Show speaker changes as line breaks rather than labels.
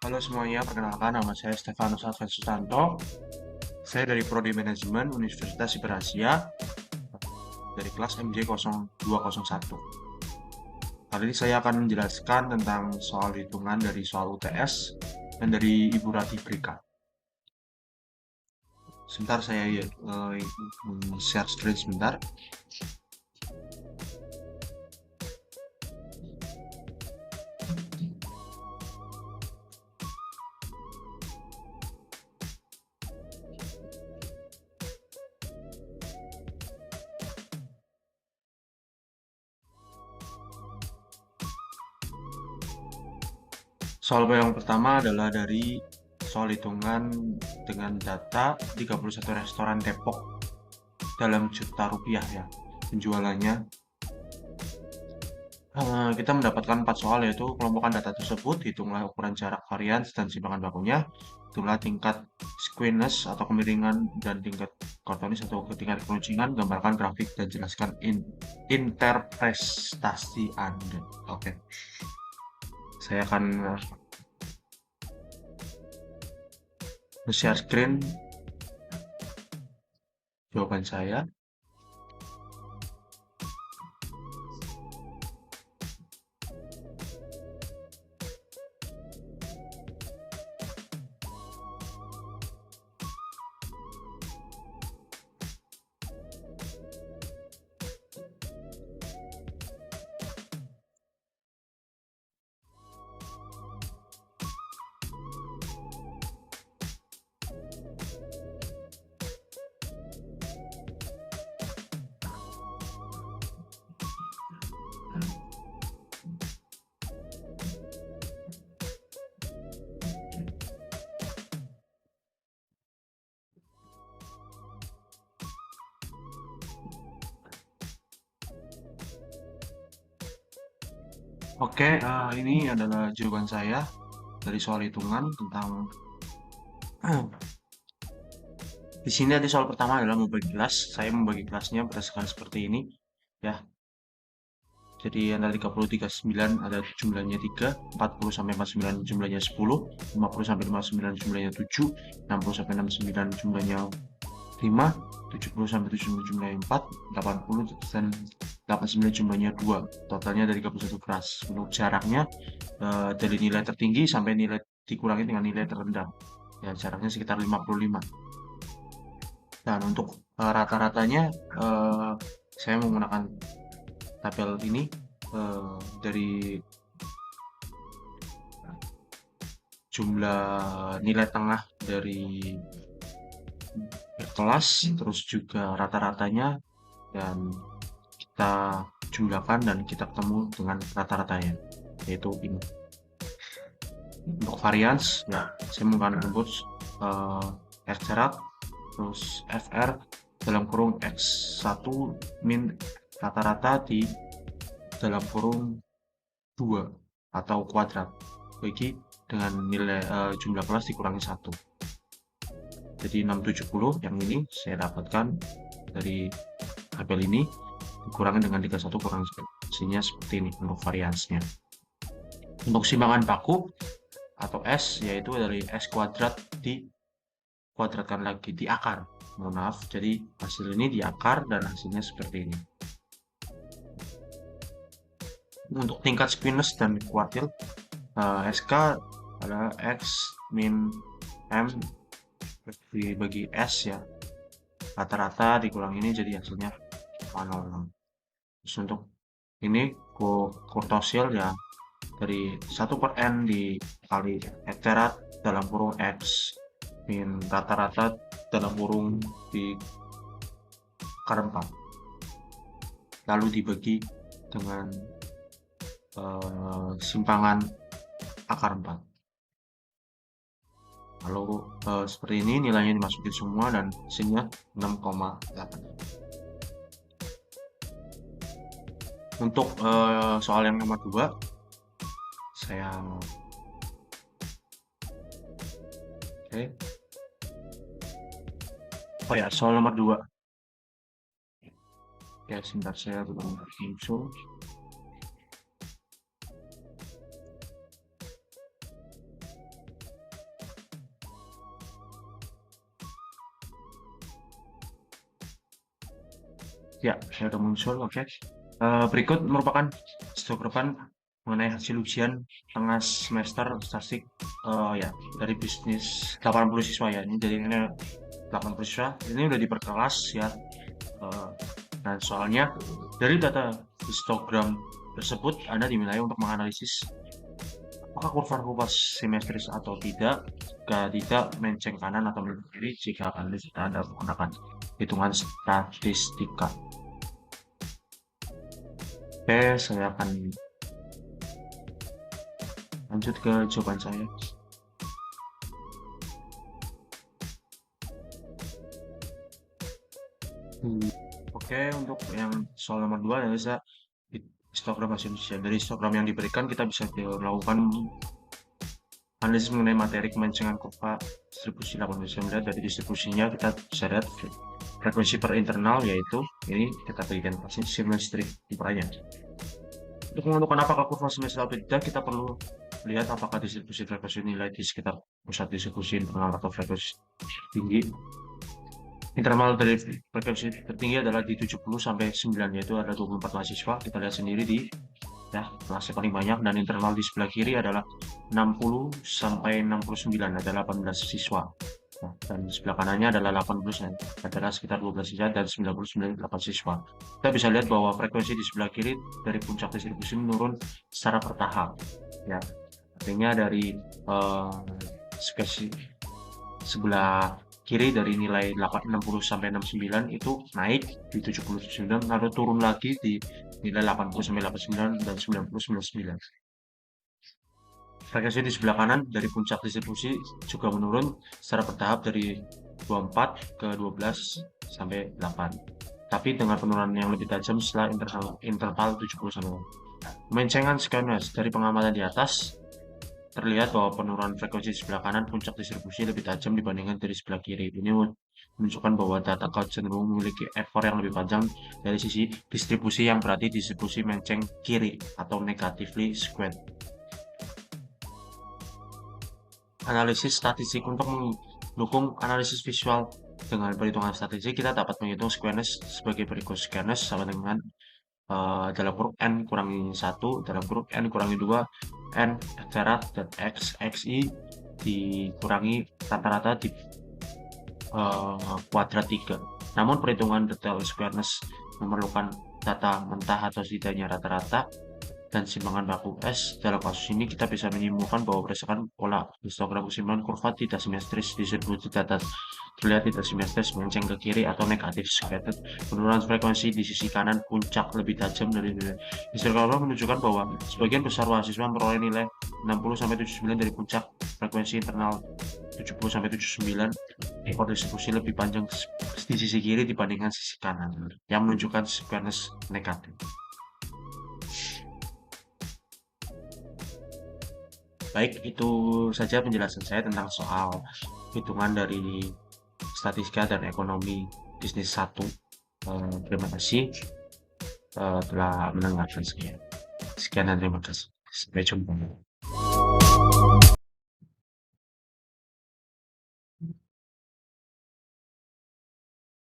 Halo semuanya, perkenalkan nama saya Stefanus Alves Sutanto. Saya dari Prodi Manajemen Universitas Siperasia dari kelas MJ0201. Kali ini saya akan menjelaskan tentang soal hitungan dari soal UTS dan dari Ibu Ratih Brika. Sebentar saya share screen sebentar. Soal yang pertama adalah dari soal hitungan dengan data 31 restoran Depok dalam juta rupiah ya penjualannya. Kita mendapatkan 4 soal yaitu kelompokan data tersebut, hitunglah ukuran jarak varians dan simpangan bakunya, hitunglah tingkat squeamism atau kemiringan dan tingkat kortonis atau tingkat keluncingan, gambarkan grafik dan jelaskan interpretasi Anda. Oke, saya akan share screen jawaban saya. Oke, ini adalah jawaban saya dari soal hitungan tentang di sini ada soal pertama adalah membagi kelas. Saya membagi kelasnya berdasarkan seperti ini ya. Jadi antara 30 39 ada jumlahnya 3, 40 sampai 49 jumlahnya 10, 50 sampai 59 jumlahnya 7, 60 sampai 69 jumlahnya 5, 70 sampai 70 jumlahnya 4, 80 dan 89 jumlahnya 2. Totalnya dari 31 kelas. Untuk jaraknya dari nilai tertinggi sampai nilai dikurangi dengan nilai terendah. Ya, jaraknya sekitar 55. Dan untuk rata-ratanya saya menggunakan tabel ini dari jumlah nilai tengah dari kelas, terus juga rata-ratanya, dan kita jumlahkan dan kita ketemu dengan rata-ratanya, yaitu ini. Untuk varians, ya, saya menggunakan rumus R jarak, terus FR dalam kurung X1 min rata-rata di dalam kurung 2 atau kuadrat bagi dengan nilai jumlah kelas dikurangi 1. Jadi 670 yang ini saya dapatkan dari tabel ini dikurangi dengan 31 kurang hasilnya seperti ini untuk variansnya. Untuk simpangan baku atau S yaitu dari S kuadrat dikuadratkan lagi di akar. Mohon maaf, jadi hasil ini di akar dan hasilnya seperti ini. Untuk tingkat squeamism dan kuartil SK adalah X min M dibagi S ya, rata-rata dikurang ini jadi hasilnya 0. Terus untuk ini kurtosil ya dari 1/n dikali iterat dalam kurung X min rata-rata dalam kurung di akar 4 lalu dibagi dengan simpangan akar 4. Lalu seperti ini nilainya dimasukin semua dan hasilnya 6,8. Untuk soal yang nomor 2 saya oke. Oh ya, soal nomor 2. Ya, sebentar saya belum muncul. Ya, saya udah muncul, oke. Berikut merupakan histograman mengenai hasil ujian tengah semester statistik, ya, dari bisnis 80 siswa ya. Ini jadi ini 80 siswa, ini udah diperkelas ya. Eh, dan soalnya dari data histogram tersebut, Anda dimintai untuk menganalisis apakah kurva-kurva simetris atau tidak. Jika tidak, menceng kanan atau menceng kiri. Jika Anda menggunakan hitungan statistika. Oke, saya akan lanjut ke jawaban saya. Oke, untuk yang soal nomor 2 ya bisa histogram hasil ujian. Dari histogram yang diberikan kita bisa melakukan analisis mengenai materi kemencengan kurva distribusi 89. Dari distribusinya kita bisa lihat frekuensi per internal, yaitu ini kita berikan simetrik ukurannya. Untuk menentukan apakah kurva simetris atau tidak, kita perlu lihat apakah distribusi frekuensi nilai di sekitar pusat distribusi internal atau frekuensi tinggi. Interval dari frekuensi tertinggi adalah di 70 sampai 9, yaitu ada 24 mahasiswa. Kita lihat sendiri di ya, kelasnya paling banyak, dan interval di sebelah kiri adalah 60 sampai 69, ada 18 siswa. Nah, dan di sebelah kanannya adalah 80, adalah sekitar 12 siswa, dan 99 8 siswa. Kita bisa lihat bahwa frekuensi di sebelah kiri dari puncak distribusi menurun secara bertahap. Ya, artinya dari spesies sebelah kiri dari nilai 60 sampai 69 itu naik di 79, lalu turun lagi di nilai 80 sampai 89 dan 90 99. Frekuensi di sebelah kanan dari puncak distribusi juga menurun secara bertahap dari 24 ke 12 sampai 8. Tapi dengan penurunan yang lebih tajam setelah interval 70 sampai 8. Mencengan skenes dari pengamatan di atas terlihat bahwa penurunan frekuensi di sebelah kanan puncak distribusi lebih tajam dibandingkan dari sebelah kiri. Ini menunjukkan bahwa data cloud cenderung memiliki ekor yang lebih panjang dari sisi distribusi, yang berarti distribusi menceng kiri atau negatively skewed. Analisis statistik. Untuk mendukung analisis visual dengan perhitungan statistik, kita dapat menghitung skewness sebagai berikut. Skewness sama dengan dalam kurung N kurangi 1, dalam kurung N kurangi 2, N ekuarat dan XI dikurangi rata-rata di kuadrat 3. Namun perhitungan detail squareness memerlukan data mentah atau setidaknya rata-rata dan simpangan baku S. Dalam kasus ini kita bisa menyimpulkan bahwa berdasarkan pola histogram kesimpulan kurva tidak simetris distribusi data terlihat tidak simetris menceng ke kiri atau negatif scattered. Penurunan frekuensi di sisi kanan puncak lebih tajam dari nilai. Histogram menunjukkan bahwa sebagian besar mahasiswa memperoleh nilai 60 sampai 79 dari puncak frekuensi internal 70 sampai 79. Ekor distribusi lebih panjang di sisi kiri dibandingkan sisi kanan, yang menunjukkan squareness negatif. Baik, itu saja penjelasan saya tentang soal hitungan dari statistika dan ekonomi bisnis 1. Terima kasih telah mendengarkan saya. Sekian dan terima kasih. Sampai jumpa.